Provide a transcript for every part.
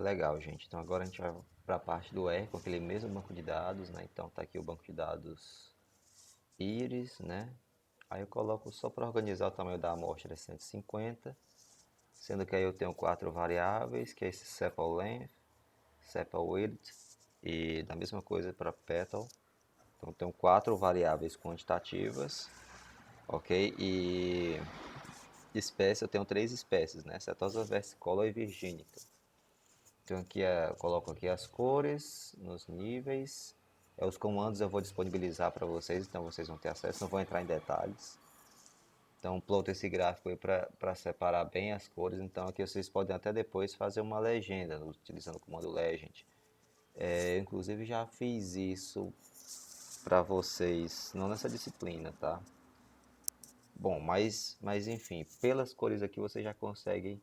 Legal, gente. Então agora a gente vai para a parte do R com aquele mesmo banco de dados, né? Então tá aqui o banco de dados íris, né? Aí eu coloco só para organizar o tamanho da amostra 150, sendo que aí eu tenho quatro variáveis, que é esse sepal length, sepal width e da mesma coisa para petal. Então eu tenho quatro variáveis quantitativas, ok? E espécie eu tenho três espécies, né? Setosa versicolor e virgínica. Então aqui eu coloco aqui as cores nos níveis. Os comandos eu vou disponibilizar para vocês, então vocês vão ter acesso, não vou entrar em detalhes. Então ploto esse gráfico aí para separar bem as cores. Então aqui vocês podem até depois fazer uma legenda utilizando o comando legend. Eu inclusive já fiz isso para vocês, não nessa disciplina, tá? Bom, mas enfim, pelas cores aqui vocês já conseguem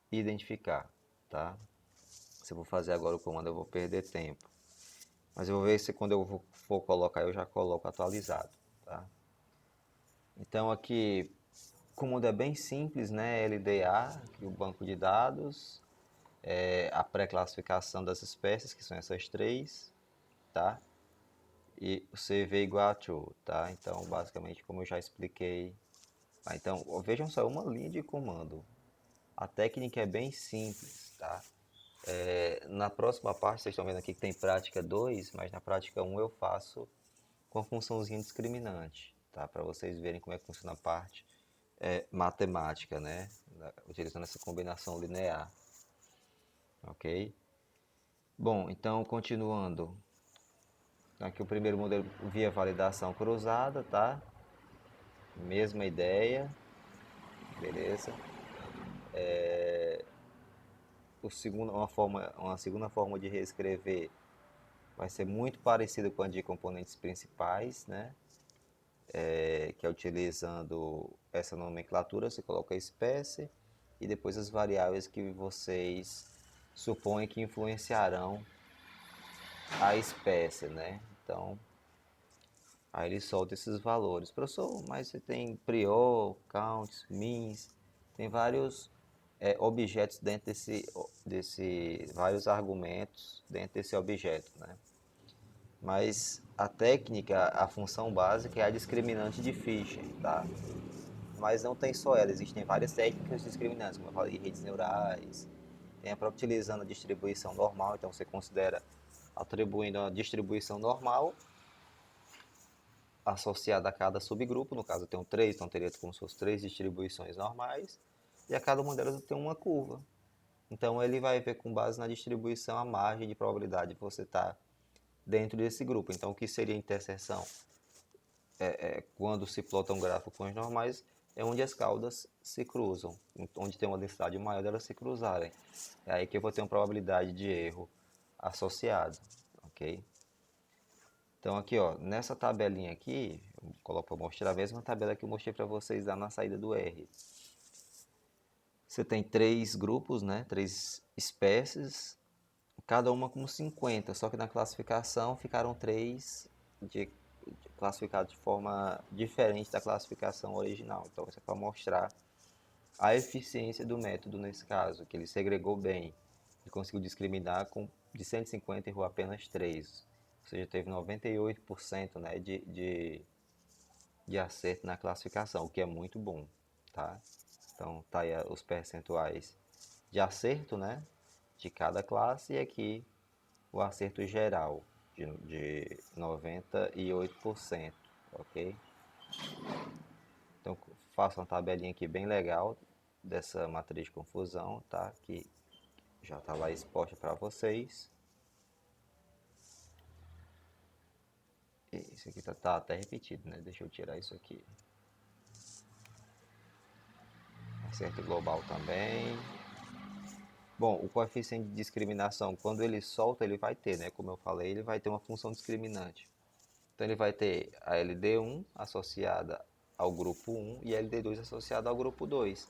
identificar, tá? Se eu vou fazer agora o comando eu vou perder tempo. Mas eu vou ver se quando eu for colocar eu já coloco atualizado, tá? Então aqui o comando é bem simples, né? LDA, aqui o banco de dados, a pré-classificação das espécies, que são essas três, tá? E o CV igual a true, tá? Então basicamente como eu já expliquei. Então vejam só, uma linha de comando. A técnica é bem simples, tá? Na próxima parte, vocês estão vendo aqui que tem prática 2, mas na prática um eu faço com a funçãozinha discriminante, tá? Para vocês verem como é que funciona a parte matemática, né? Utilizando essa combinação linear, ok? Bom, então continuando. Aqui o primeiro modelo via validação cruzada, tá? Mesma ideia, beleza? Uma segunda forma de reescrever vai ser muito parecida com a de componentes principais, né? Que é utilizando essa nomenclatura, você coloca a espécie e depois as variáveis que vocês supõem que influenciarão a espécie, né? Então, aí ele solta esses valores. Professor, mas você tem prior, counts, means, tem vários objetos dentro vários argumentos dentro desse objeto, né? Mas a técnica, a função básica é a discriminante de Fisher, tá? Mas não tem só ela, existem várias técnicas discriminantes, como eu falei, redes neurais, tem a própria utilizando a distribuição normal, então você considera atribuindo a distribuição normal associada a cada subgrupo, no caso eu tenho três, então teria como se fossem três distribuições normais, e a cada uma delas eu tenho uma curva. Então ele vai ver com base na distribuição a margem de probabilidade de você estar dentro desse grupo. Então o que seria a interseção? Quando se plota um gráfico com as normais, é onde as caudas se cruzam, onde tem uma densidade maior delas se cruzarem. É aí que eu vou ter uma probabilidade de erro associada, ok? Então aqui, ó, nessa tabelinha aqui, eu coloco para mostrar a mesma tabela que eu mostrei para vocês lá na saída do R. Você tem três grupos, né? Três espécies, cada uma com 50, só que na classificação ficaram três classificados de forma diferente da classificação original. Então, isso é para mostrar a eficiência do método nesse caso, que ele segregou bem. Ele conseguiu discriminar de 150 errou apenas 3. Ou seja, teve 98%, né, de acerto na classificação, o que é muito bom, tá? Então, tá aí os percentuais de acerto, né, de cada classe e aqui o acerto geral de 98%, ok? Então, faço uma tabelinha aqui bem legal dessa matriz de confusão, tá? Que já está lá exposta para vocês. Isso aqui tá até repetido, né? Deixa eu tirar isso aqui. Acerto global também. Bom, o coeficiente de discriminação, quando ele solta, ele vai ter, né? Como eu falei, ele vai ter uma função discriminante. Então ele vai ter a LD1 associada ao grupo 1 e a LD2 associada ao grupo 2.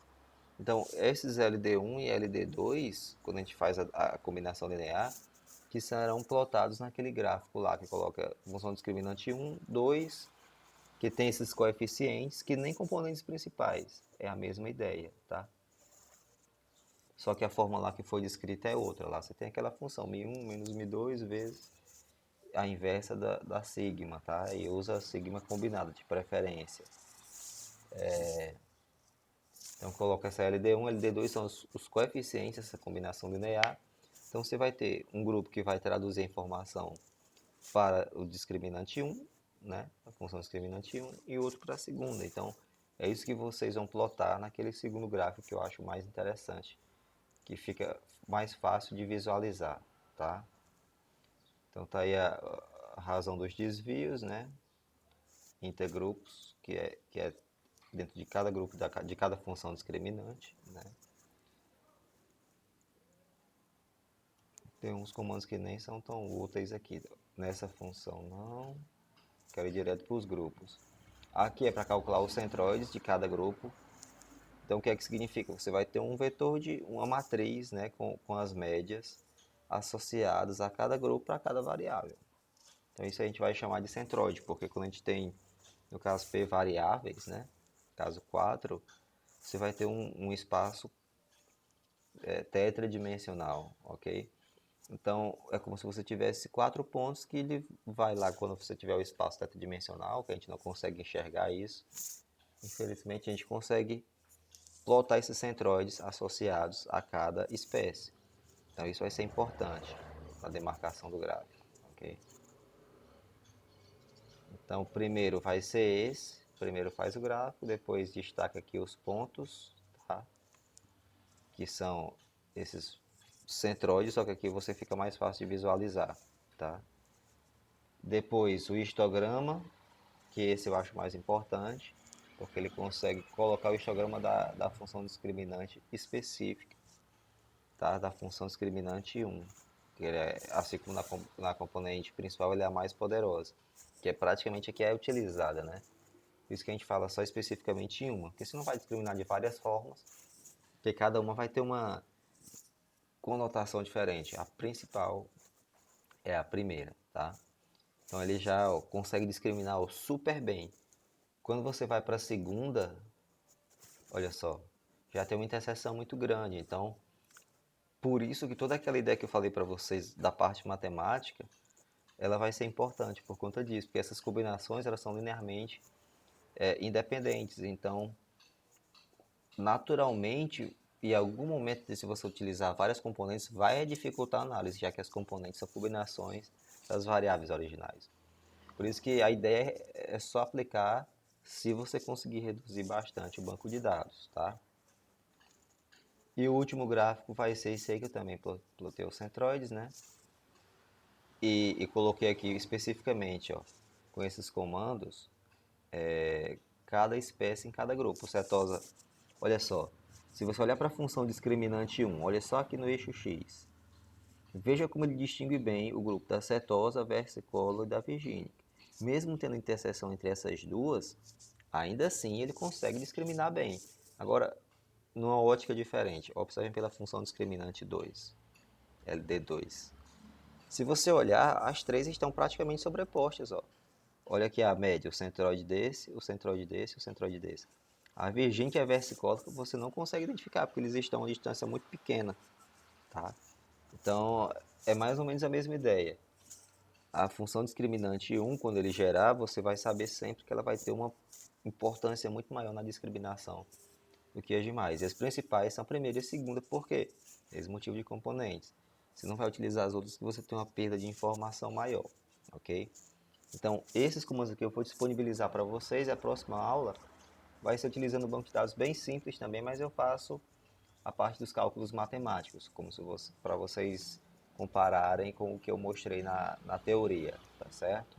Então, esses LD1 e LD2, quando a gente faz a combinação linear, que serão plotados naquele gráfico lá, que coloca função discriminante 1, 2, que tem esses coeficientes, que nem componentes principais. É a mesma ideia, tá? só que a forma lá que foi descrita é outra. Lá você tem aquela função mi1 menos mi2 vezes a inversa da sigma, tá? E usa a sigma combinada de preferência. Então coloca essa LD1, LD2 são os coeficientes, essa combinação linear. Então você vai ter um grupo que vai traduzir a informação para o discriminante 1, né? A função discriminante 1, e outro para a segunda. Então é isso que vocês vão plotar naquele segundo gráfico que eu acho mais interessante, que fica mais fácil de visualizar, tá? Então tá aí a razão dos desvios, né? Intergrupos, que é dentro de cada grupo, de cada função discriminante, né? Tem uns comandos que nem são tão úteis aqui. Nessa função não, quero ir direto para os grupos. Aqui é para calcular os centroides de cada grupo. Então o que é que significa? Você vai ter um vetor de uma matriz, né, com as médias associadas a cada grupo para cada variável. Então isso a gente vai chamar de centroide, porque quando a gente tem, no caso, p variáveis, né, caso 4, você vai ter um espaço tetradimensional, ok? Então é como se você tivesse 4 pontos que ele vai lá quando você tiver o espaço tetradimensional, que a gente não consegue enxergar isso. Infelizmente a gente consegue plotar esses centroides associados a cada espécie. Então isso vai ser importante na demarcação do gráfico, ok? Então primeiro vai ser esse, primeiro faz o gráfico, depois destaca aqui os pontos, tá? Que são esses centroides, só que aqui você fica mais fácil de visualizar, tá? Depois o histograma, que esse eu acho mais importante, porque ele consegue colocar o histograma da função discriminante específica, tá? Da função discriminante 1, que assim como na componente principal, ele é a mais poderosa, que é praticamente a que é utilizada, né? Por isso que a gente fala só especificamente em uma, porque você não vai discriminar de várias formas, porque cada uma vai ter uma conotação diferente. A principal é a primeira, tá? Então ele já consegue discriminar super bem. Quando você vai para a segunda, olha só, já tem uma interseção muito grande. Então, por isso que toda aquela ideia que eu falei para vocês da parte matemática, ela vai ser importante por conta disso, porque essas combinações elas são linearmente independentes. Então, naturalmente, em algum momento, se você utilizar várias componentes, vai dificultar a análise, já que as componentes são combinações das variáveis originais. Por isso que a ideia é só aplicar se você conseguir reduzir bastante o banco de dados, tá? E o último gráfico vai ser esse aí que eu também plotei os centroides, né? E coloquei aqui especificamente, ó, com esses comandos, cada espécie em cada grupo. Setosa, olha só, se você olhar para a função discriminante 1, olha só aqui no eixo X. Veja como ele distingue bem o grupo da setosa, versicolor e da virgínica. Mesmo tendo interseção entre essas duas, ainda assim ele consegue discriminar bem. Agora, numa ótica diferente, observem pela função discriminante 2, LD2. Se você olhar, as três estão praticamente sobrepostas, ó. Olha aqui a média, o centroide desse, o centroide desse, o centroide desse. A virgínica e a versicólica você não consegue identificar, porque eles estão a uma distância muito pequena, tá? Então, é mais ou menos a mesma ideia. A função discriminante 1, quando ele gerar, você vai saber sempre que ela vai ter uma importância muito maior na discriminação do que as demais. E as principais são a primeira e a segunda, por quê? Esse motivo de componentes. Você não vai utilizar as outras que você tem uma perda de informação maior, ok? Então, esses comandos aqui eu vou disponibilizar para vocês e a próxima aula vai ser utilizando um banco de dados bem simples também, mas eu faço a parte dos cálculos matemáticos, como se para vocês compararem com o que eu mostrei na teoria, tá certo?